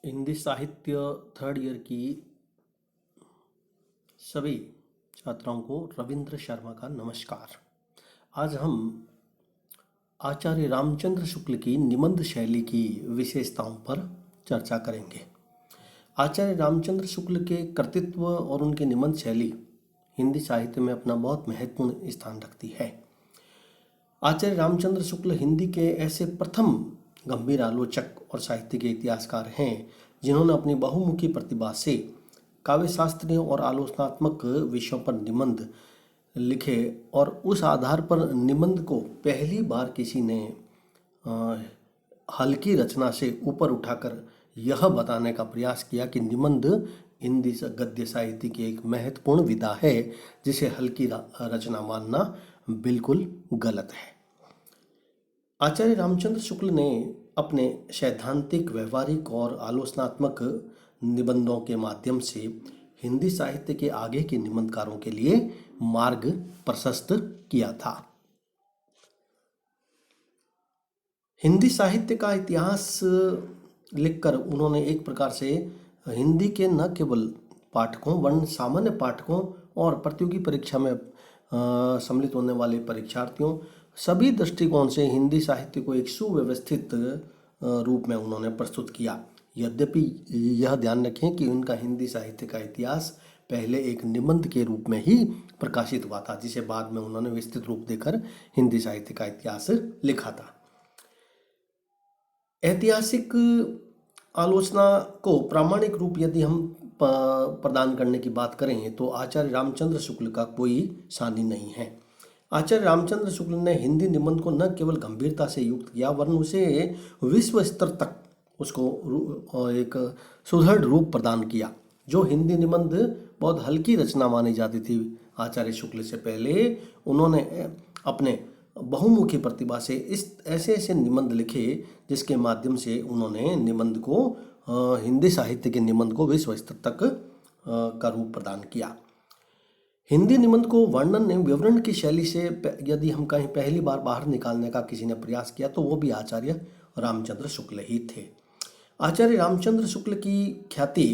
हिंदी साहित्य third year की सभी छात्राओं को रविंद्र शर्मा का नमस्कार। आज हम आचार्य रामचंद्र शुक्ल की निबंध शैली की विशेषताओं पर चर्चा करेंगे। आचार्य रामचंद्र शुक्ल के कृतित्व और उनकी निबंध शैली हिंदी साहित्य में अपना बहुत महत्वपूर्ण स्थान रखती है। आचार्य रामचंद्र शुक्ल हिंदी के ऐसे प्रथम गंभीर आलोचक और साहित्य के इतिहासकार हैं जिन्होंने अपनी बहुमुखी प्रतिभा से काव्य शास्त्रीय और आलोचनात्मक विषयों पर निबंध लिखे और उस आधार पर निबंध को पहली बार किसी ने अ, हल्की रचना से ऊपर उठाकर यह बताने का प्रयास किया कि निबंध हिंदी गद्य साहित्य की एक महत्वपूर्ण विधा है जिसे हल्की रचना मानना बिल्कुल गलत है। आचार्य रामचंद्र शुक्ल ने अपने सैद्धांतिक, व्यवहारिक और आलोचनात्मक निबंधों के माध्यम से हिंदी साहित्य के आगे के निबंधकारों के लिए मार्ग प्रशस्त किया था। हिंदी साहित्य का इतिहास लिखकर उन्होंने एक प्रकार से हिंदी के न केवल पाठकों वरन सामान्य पाठकों और प्रतियोगी परीक्षा में सम्मिलित होने वाले परीक्षार्थियों सभी दृष्टिकोण से हिंदी साहित्य को एक सुव्यवस्थित रूप में उन्होंने प्रस्तुत किया। यद्यपि यह ध्यान रखें कि उनका हिंदी साहित्य का इतिहास पहले एक निबंध के रूप में ही प्रकाशित हुआ था, जिसे बाद में उन्होंने विस्तृत रूप देकर हिंदी साहित्य का इतिहास लिखा था। ऐतिहासिक आलोचना को प्रामाणिक रूप यदि हम प्रदान करने की बात करें तो आचार्य रामचंद्र शुक्ल का कोई सानी नहीं है। आचार्य रामचंद्र शुक्ल ने हिंदी निबंध को न केवल गंभीरता से युक्त किया वरन उसे विश्व स्तर तक उसको एक सुदृढ़ रूप प्रदान किया। जो हिंदी निबंध बहुत हल्की रचना मानी जाती थी, आचार्य शुक्ल से पहले उन्होंने अपने बहुमुखी प्रतिभा से इस ऐसे निबंध लिखे जिसके माध्यम से उन्होंने निबंध को हिंदी साहित्य के निबंध को विश्व स्तर तक का रूप प्रदान किया। हिंदी निबंध को वर्णन एवं विवरण की शैली से यदि हम कहीं पहली बार बाहर निकालने का किसी ने प्रयास किया तो वो भी आचार्य रामचंद्र शुक्ल ही थे। आचार्य रामचंद्र शुक्ल की ख्याति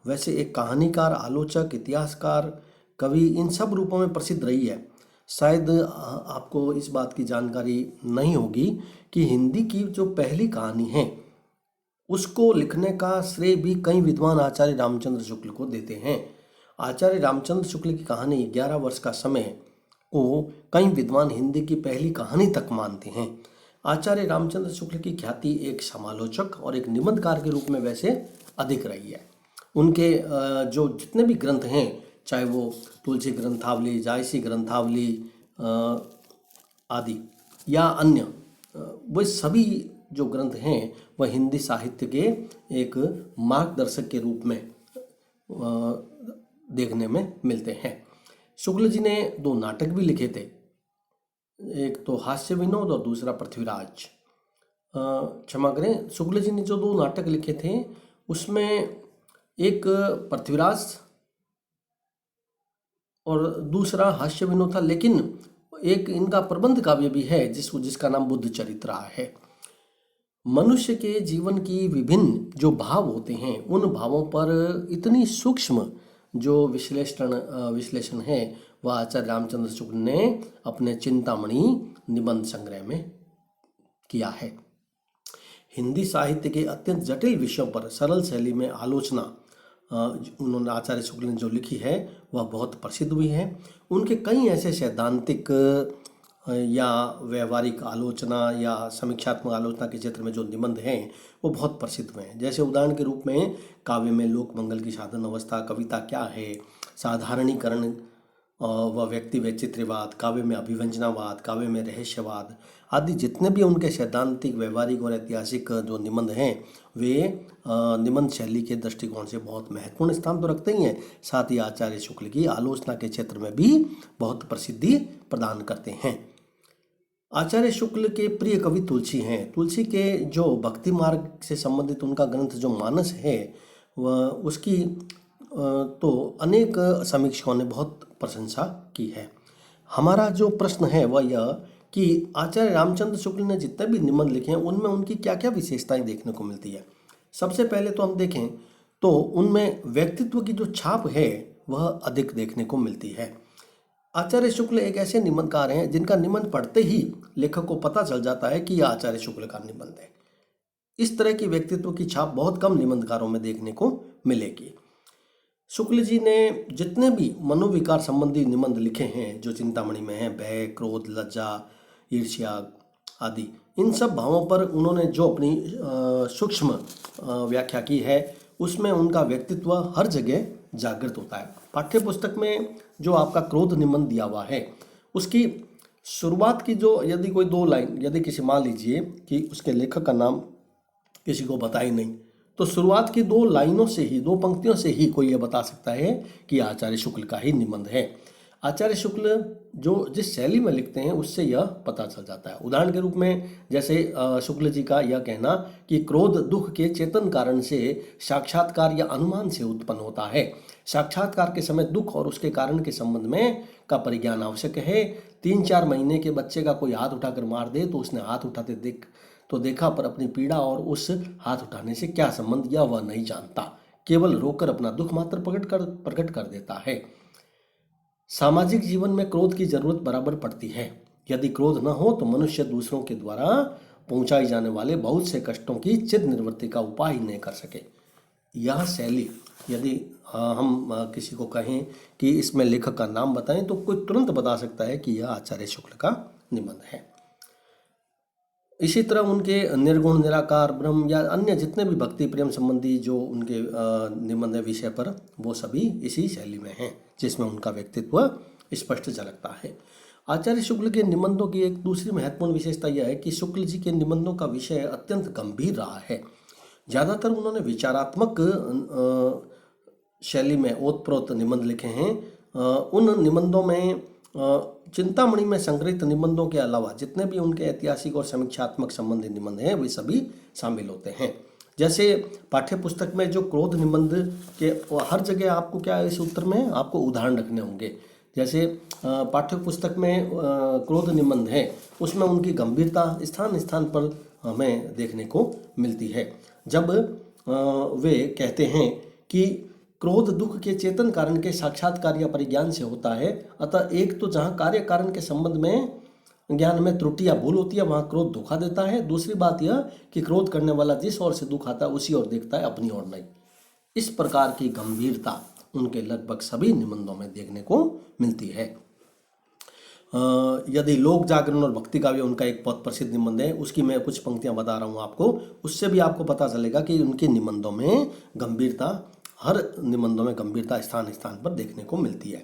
वैसे एक कहानीकार, आलोचक, इतिहासकार, कवि इन सब रूपों में प्रसिद्ध रही है। शायद आपको इस बात की जानकारी नहीं होगी कि हिंदी की जो पहली कहानी है उसको लिखने का श्रेय भी कई विद्वान आचार्य रामचंद्र शुक्ल को देते हैं। आचार्य रामचंद्र शुक्ल की कहानी 11 वर्ष का समय को कई विद्वान हिंदी की पहली कहानी तक मानते हैं। आचार्य रामचंद्र शुक्ल की ख्याति एक समालोचक और एक निबंधकार के रूप में वैसे अधिक रही है। उनके जो जितने भी ग्रंथ हैं, चाहे वो तुलसी ग्रंथावली, जायसी ग्रंथावली आदि या अन्य, वो सभी जो ग्रंथ हैं वह हिंदी साहित्य के एक मार्गदर्शक के रूप में देखने में मिलते हैं। शुक्ल जी ने 2 नाटक भी लिखे थे, एक तो हास्य विनोद और दूसरा पृथ्वीराज। क्षमा करें, शुक्ल जी ने जो 2 नाटक लिखे थे उसमें एक पृथ्वीराज और दूसरा हास्य विनोद था, लेकिन एक इनका प्रबंध काव्य भी है जिसका नाम बुद्ध चरित्रा है। मनुष्य के जीवन की विभिन्न जो भाव होते हैं उन भावों पर इतनी सूक्ष्म जो विश्लेषण है वह आचार्य रामचंद्र शुक्ल ने अपने चिंतामणि निबंध संग्रह में किया है। हिंदी साहित्य के अत्यंत जटिल विषयों पर सरल शैली में आलोचना उन्होंने आचार्य शुक्ल ने जो लिखी है वह बहुत प्रसिद्ध हुई है। उनके कई ऐसे सैद्धांतिक या व्यवहारिक आलोचना या समीक्षात्मक आलोचना के क्षेत्र में जो निबंध हैं वो बहुत प्रसिद्ध हुए हैं। जैसे उदाहरण के रूप में काव्य में लोक मंगल की साधन अवस्था, कविता क्या है, साधारणीकरण व व्यक्ति वैचित्र्यवाद, काव्य में अभिव्यंजनावाद, काव्य में रहस्यवाद आदि जितने भी उनके सैद्धांतिक, व्यवहारिक और ऐतिहासिक जो निबंध हैं वे निबंध शैली के दृष्टिकोण से बहुत महत्वपूर्ण स्थान तो रखते ही हैं, साथ ही आचार्य शुक्ल की आलोचना के क्षेत्र में भी बहुत प्रसिद्धि प्रदान करते हैं। आचार्य शुक्ल के प्रिय कवि तुलसी हैं। तुलसी के जो भक्ति मार्ग से संबंधित उनका ग्रंथ जो मानस है वह उसकी तो अनेक समीक्षकों ने बहुत प्रशंसा की है। हमारा जो प्रश्न है वह यह कि आचार्य रामचंद्र शुक्ल ने जितने भी निबंध लिखे हैं उनमें उनकी क्या क्या विशेषताएं देखने को मिलती है। सबसे पहले तो हम देखें तो उनमें व्यक्तित्व की जो छाप है वह अधिक देखने को मिलती है। आचार्य शुक्ल एक ऐसे निबंधकार हैं जिनका निबंध पढ़ते ही लेखक को पता चल जाता है कि यह आचार्य शुक्ल का निबंध है। इस तरह की व्यक्तित्व की छाप बहुत कम निबंधकारों में देखने को मिलेगी। शुक्ल जी ने जितने भी मनोविकार संबंधी निबंध लिखे हैं जो चिंतामणि में हैं, भय, क्रोध, लज्जा, ईर्ष्या आदि, इन सब भावों पर उन्होंने जो अपनी सूक्ष्म व्याख्या की है उसमें उनका व्यक्तित्व हर जगह जागृत होता है। पाठ्य पुस्तक में जो आपका क्रोध निबंध दिया हुआ है उसकी शुरुआत की जो यदि कोई 2 लाइन, यदि किसी मान लीजिए कि उसके लेखक का नाम किसी को पता ही नहीं, तो शुरुआत की 2 लाइनों से ही, 2 पंक्तियों से ही कोई ये बता सकता है कि आचार्य शुक्ल का ही निबंध है। आचार्य शुक्ल जो जिस शैली में लिखते हैं उससे यह पता चल जाता है। उदाहरण के रूप में जैसे शुक्ल जी का यह कहना कि क्रोध दुख के चेतन कारण से साक्षात्कार या अनुमान से उत्पन्न होता है। साक्षात्कार के समय दुख और उसके कारण के संबंध में का परिज्ञान आवश्यक है। 3-4 महीने के बच्चे का कोई हाथ उठाकर मार दे तो उसने हाथ उठाते देखा पर अपनी पीड़ा और उस हाथ उठाने से क्या संबंध यह वह नहीं जानता, केवल रोकर अपना दुख मात्र प्रकट कर देता है। सामाजिक जीवन में क्रोध की जरूरत बराबर पड़ती है। यदि क्रोध न हो तो मनुष्य दूसरों के द्वारा पहुंचाई जाने वाले बहुत से कष्टों की चित्त निवृत्ति का उपाय ही नहीं कर सके। यह शैली यदि हम किसी को कहें कि इसमें लेखक का नाम बताएं तो कोई तुरंत बता सकता है कि यह आचार्य शुक्ल का निबंध है। इसी तरह उनके निर्गुण, निराकार, ब्रह्म या अन्य जितने भी भक्ति प्रेम संबंधी जो उनके निबंध विषय पर, वो सभी इसी शैली में हैं जिसमें उनका व्यक्तित्व स्पष्ट झलकता है। आचार्य शुक्ल के निबंधों की एक दूसरी महत्वपूर्ण विशेषता यह है कि शुक्ल जी के निबंधों का विषय अत्यंत गंभीर रहा है। ज़्यादातर उन्होंने विचारात्मक शैली में ओतप्रोत निबंध लिखे हैं। उन निबंधों में चिंतामणि में संग्रहित निबंधों के अलावा जितने भी उनके ऐतिहासिक और समीक्षात्मक संबंधी निबंध हैं वे सभी शामिल होते हैं। जैसे पाठ्य पुस्तक में जो क्रोध निबंध के हर जगह आपको क्या है, इस उत्तर में आपको उदाहरण रखने होंगे। जैसे पाठ्य पुस्तक में क्रोध निबंध है उसमें उनकी गंभीरता स्थान स्थान पर हमें देखने को मिलती है। जब वे कहते हैं कि क्रोध दुख के चेतन कारण के साक्षात्कार या परिज्ञान से होता है, अतः एक तो जहाँ कार्य कारण के संबंध में ज्ञान में त्रुटि या भूल होती है वहाँ क्रोध धोखा देता है। दूसरी बात यह कि क्रोध करने वाला जिस ओर से दुख आता है उसी ओर देखता है, अपनी ओर नहीं। इस प्रकार की गंभीरता उनके लगभग सभी निबंधों में देखने को मिलती है। यदि लोक जागरण और भक्ति काव्य उनका एक बहुत प्रसिद्ध निबंध है, उसकी मैं कुछ पंक्तियां बता रहा हूँ आपको, उससे भी आपको पता चलेगा कि उनके निबंधों में गंभीरता, हर निबंधों में गंभीरता स्थान स्थान पर देखने को मिलती है।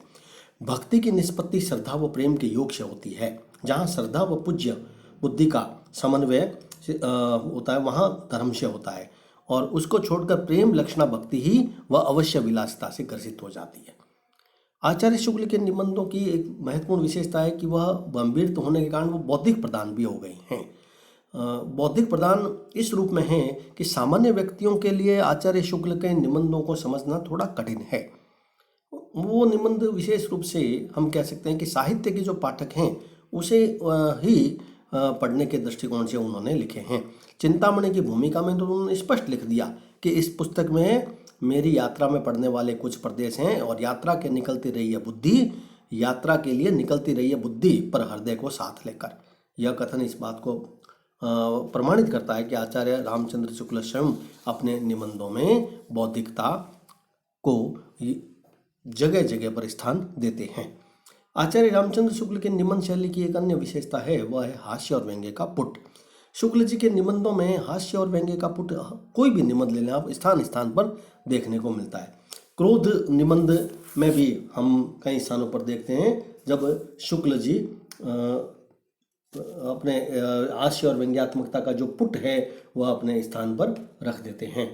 भक्ति की निष्पत्ति श्रद्धा व प्रेम के योग से होती है। जहाँ श्रद्धा व पूज्य बुद्धि का समन्वय होता है वहाँ धर्म से होता है, और उसको छोड़कर प्रेम लक्षणा भक्ति ही वह अवश्य विलासिता से ग्रसित हो जाती है। आचार्य शुक्ल के निबंधों की एक महत्वपूर्ण विशेषता है कि वह गंभीर तो होने के कारण वो बौद्धिक प्रधान भी हो गए हैं। बौद्धिक प्रदान इस रूप में है कि सामान्य व्यक्तियों के लिए आचार्य शुक्ल के निबंधों को समझना थोड़ा कठिन है। वो निबंध विशेष रूप से हम कह सकते हैं कि साहित्य के जो पाठक हैं उसे ही पढ़ने के दृष्टिकोण से उन्होंने लिखे हैं। चिंतामणि की भूमिका में तो उन्होंने स्पष्ट लिख दिया कि इस पुस्तक में मेरी यात्रा में पढ़ने वाले कुछ प्रदेश हैं और यात्रा के निकलती रही है बुद्धि, यात्रा के लिए निकलती रही है बुद्धि पर हृदय को साथ लेकर। यह कथन इस बात को प्रमाणित करता है कि आचार्य रामचंद्र शुक्ल स्वयं अपने निबंधों में बौद्धिकता को जगह जगह पर स्थान देते हैं। आचार्य रामचंद्र शुक्ल के निबंध शैली की एक अन्य विशेषता है, वह है हास्य और व्यंग्य का पुट। शुक्ल जी के निबंधों में हास्य और व्यंग्य का पुट कोई भी निबंध ले लें आप, स्थान स्थान पर देखने को मिलता है। क्रोध निबंध में भी हम कई स्थानों पर देखते हैं जब शुक्ल जी अपने हास्य और व्यंग्यात्मकता का जो पुट है वह अपने स्थान पर रख देते हैं।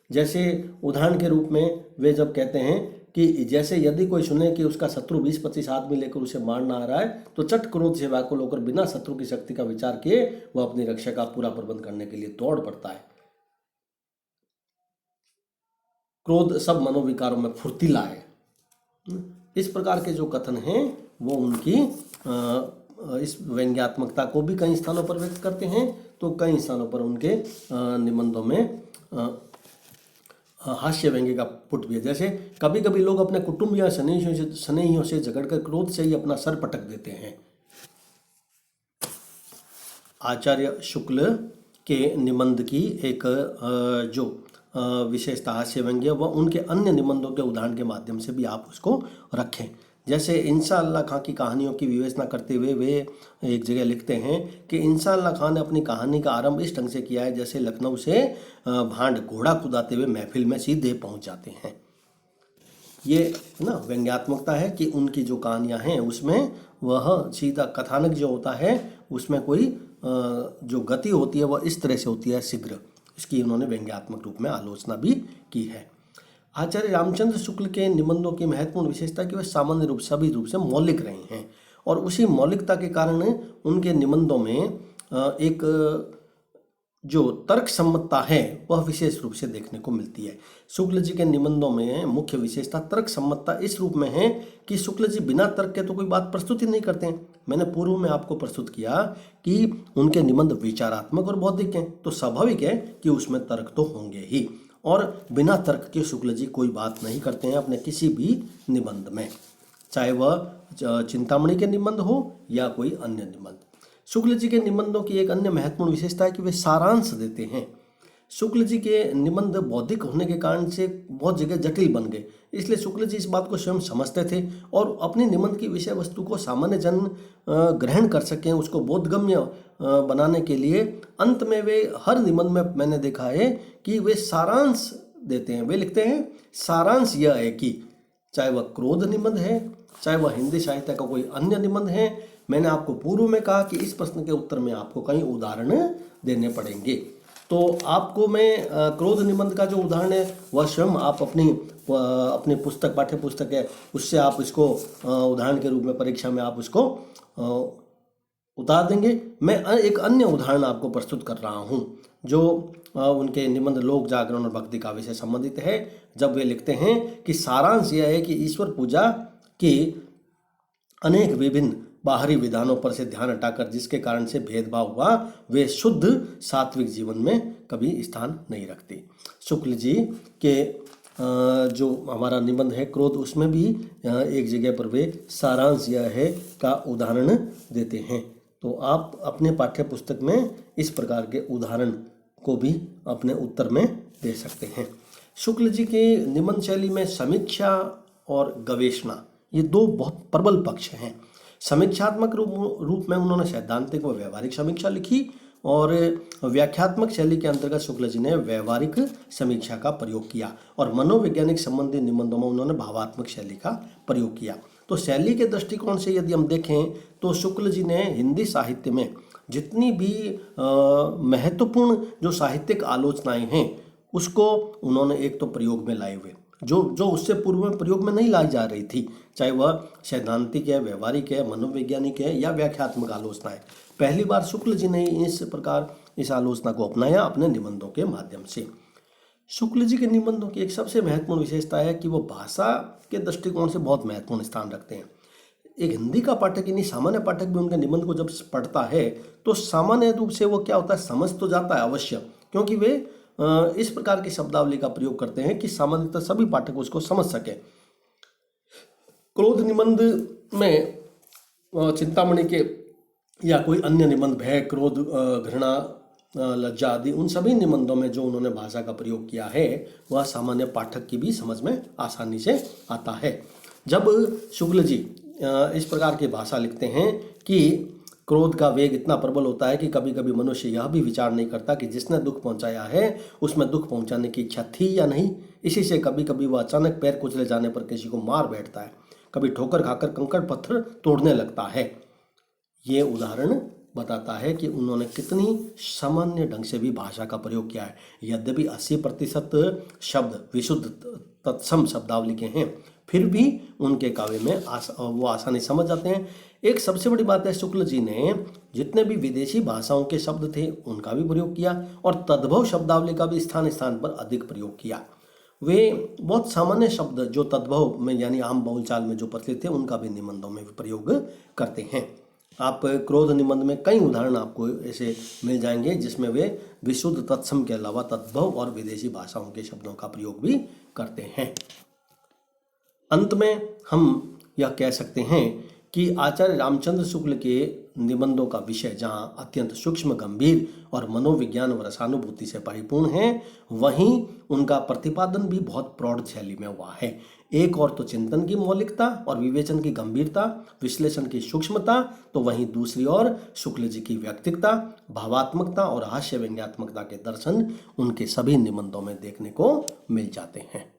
जैसे उदाहरण के रूप में वे जब कहते हैं कि जैसे यदि कोई सुने कि उसका शत्रु 20-25 आदमी लेकर उसे मारना आ रहा है तो चट क्रोध से व्याकुल होकर बिना शत्रु की शक्ति का विचार किए वह अपनी रक्षा का पूरा प्रबंध करने के लिए दौड़ पड़ता है। क्रोध सब मनोविकारों में फुर्तीला है। इस प्रकार के जो कथन हैं वो उनकी इस व्यंग्यात्मकता को भी कई स्थानों पर व्यक्त करते हैं, तो कई स्थानों पर उनके निबंधों में हास्य व्यंग्य का पुट भी है। जैसे कभी कभी लोग अपने कुटुंब या स्नेहियों से झगड़कर क्रोध से ही अपना सर पटक देते हैं। आचार्य शुक्ल के निबंध की एक जो विशेषता हास्य व्यंग्य व उनके अन्य निबंधों के उदाहरण के माध्यम से भी आप उसको रखें। जैसे इंशाअल्लाह खां की कहानियों की विवेचना करते हुए वे एक जगह लिखते हैं कि इंशाअल्लाह खां ने अपनी कहानी का आरंभ इस ढंग से किया है जैसे लखनऊ से भांड घोड़ा कुदाते हुए महफिल में सीधे पहुंच जाते हैं। ये ना व्यंग्यात्मकता है कि उनकी जो कहानियां हैं उसमें वह सीधा कथानक जो होता है उसमें कोई जो गति होती है वह इस तरह से होती है शीघ्र। इसकी उन्होंने व्यंग्यात्मक रूप में आलोचना भी की है। आचार्य रामचंद्र शुक्ल के निबंधों की महत्वपूर्ण विशेषता कि वे सामान्य रूप सभी रूप से मौलिक रहे हैं और उसी मौलिकता के कारण उनके निबंधों में एक जो तर्क सम्मतता है वह विशेष रूप से देखने को मिलती है। शुक्ल जी के निबंधों में मुख्य विशेषता तर्क सम्मतता इस रूप में है कि शुक्ल जी बिना तर्क के तो कोई बात प्रस्तुत ही नहीं करते हैं। मैंने पूर्व में आपको प्रस्तुत किया कि उनके निबंध विचारात्मक और बौद्धिक हैं, तो स्वाभाविक है कि उसमें तर्क तो होंगे ही, और बिना तर्क के शुक्ल जी कोई बात नहीं करते हैं अपने किसी भी निबंध में, चाहे वह चिंतामणि के निबंध हो या कोई अन्य निबंध। शुक्ल जी के निबंधों की एक अन्य महत्वपूर्ण विशेषता है कि वे सारांश देते हैं। शुक्ल जी के निबंध बौद्धिक होने के कारण से बहुत जगह जटिल बन गए, इसलिए शुक्ल जी इस बात को स्वयं समझते थे और अपने निबंध की विषय वस्तु को सामान्य जन ग्रहण कर सकें, उसको बोधगम्य बनाने के लिए अंत में वे हर निबंध में मैंने देखा है कि वे सारांश देते हैं। वे लिखते हैं सारांश यह है कि चाहे वह क्रोध निबंध है, चाहे वह हिंदी साहित्य का कोई अन्य निबंध है। मैंने आपको पूर्व में कहा कि इस प्रश्न के उत्तर में आपको कई उदाहरण देने पड़ेंगे, तो आपको मैं क्रोध निबंध का जो उदाहरण है वह स्वयं आप अपनी पुस्तक पाठ्य पुस्तक है उससे आप इसको उदाहरण के रूप में परीक्षा में आप उसको उतार देंगे। मैं एक अन्य उदाहरण आपको प्रस्तुत कर रहा हूँ जो उनके निबंध लोक जागरण और भक्ति काव्य से संबंधित है, जब वे लिखते हैं कि सारांश यह है कि ईश्वर पूजा की अनेक विभिन्न बाहरी विधानों पर से ध्यान हटाकर जिसके कारण से भेदभाव हुआ वे शुद्ध सात्विक जीवन में कभी स्थान नहीं रखती। शुक्ल जी के जो हमारा निबंध है क्रोध, उसमें भी एक जगह पर वे सारांश यह है का उदाहरण देते हैं। तो आप अपने पाठ्य पुस्तक में इस प्रकार के उदाहरण को भी अपने उत्तर में दे सकते हैं। शुक्ल जी के निबंध शैली में समीक्षा और गवेषणा ये दो बहुत प्रबल पक्ष हैं। समीक्षात्मक रूप में उन्होंने सैद्धांतिक व व्यवहारिक समीक्षा लिखी और व्याख्यात्मक शैली के अंतर्गत शुक्ल जी ने व्यवहारिक समीक्षा का प्रयोग किया और मनोवैज्ञानिक संबंधी निबंधों में उन्होंने भावात्मक शैली का प्रयोग किया। तो शैली के दृष्टिकोण से यदि हम देखें तो शुक्ल जी ने हिंदी साहित्य में जितनी भी महत्वपूर्ण जो साहित्यिक आलोचनाएं हैं उसको उन्होंने एक तो प्रयोग में लाए हुए जो उससे पूर्व में प्रयोग में नहीं लाई जा रही थी, चाहे वह सैद्धांतिक है, व्यवहारिक है, मनोवैज्ञानिक है या व्याख्यात्मक आलोचना है। पहली बार शुक्ल जी ने इस प्रकार इस आलोचना को अपनाया अपने निबंधों के माध्यम से। शुक्ल जी के निबंधों की एक सबसे महत्वपूर्ण विशेषता है कि वो भाषा के दृष्टिकोण से बहुत महत्वपूर्ण स्थान रखते हैं। एक हिंदी का पाठक यानी सामान्य पाठक भी उनके निबंध को जब पढ़ता है तो सामान्य रूप से वो क्या होता है, समझ तो जाता है अवश्य, क्योंकि वे इस प्रकार की शब्दावली का प्रयोग करते हैं कि सामान्यतः सभी पाठक उसको समझ सके। क्रोध निबंध में चिंतामणि के या कोई अन्य निबंध भय, क्रोध, घृणा, लज्जा आदि उन सभी निबंधों में जो उन्होंने भाषा का प्रयोग किया है वह सामान्य पाठक की भी समझ में आसानी से आता है। जब शुक्ल जी इस प्रकार की भाषा लिखते हैं कि क्रोध का वेग इतना प्रबल होता है कि कभी कभी मनुष्य यह भी विचार नहीं करता कि जिसने दुख पहुंचाया है उसमें दुख पहुंचाने की इच्छा थी या नहीं। इसी से कभी कभी वह अचानक पैर कुचले जाने पर किसी को मार बैठता है, कभी ठोकर खाकर कंकड़ पत्थर तोड़ने लगता है। ये उदाहरण बताता है कि उन्होंने कितनी सामान्य ढंग से भी भाषा का प्रयोग किया है। यद्यपि 80% शब्द विशुद्ध तत्सम शब्दावली के हैं, फिर भी उनके काव्य में वो आसानी समझ जाते हैं। एक सबसे बड़ी बात है, शुक्ल जी ने जितने भी विदेशी भाषाओं के शब्द थे उनका भी प्रयोग किया और तद्भव शब्दावली का भी स्थान स्थान पर अधिक प्रयोग किया। वे बहुत सामान्य शब्द जो तद्भव में यानी आम बोलचाल में जो प्रचलित थे उनका भी निबंधों में भी प्रयोग करते हैं। आप क्रोध निबंध में कई उदाहरण आपको ऐसे मिल जाएंगे जिसमें वे विशुद्ध तत्सम के अलावा तद्भव और विदेशी भाषाओं के शब्दों का प्रयोग भी करते हैं। अंत में हम यह कह सकते हैं कि आचार्य रामचंद्र शुक्ल के निबंधों का विषय जहाँ अत्यंत सूक्ष्म, गंभीर और मनोविज्ञान व रसानुभूति से परिपूर्ण है, वहीं उनका प्रतिपादन भी बहुत प्रौढ़ शैली में हुआ है। एक और तो चिंतन की मौलिकता और विवेचन की गंभीरता, विश्लेषण की सूक्ष्मता, तो वहीं दूसरी ओर शुक्ल जी की व्यक्तिकता, भावात्मकता और हास्य व्यंग्यात्मकता के दर्शन उनके सभी निबंधों में देखने को मिल जाते हैं।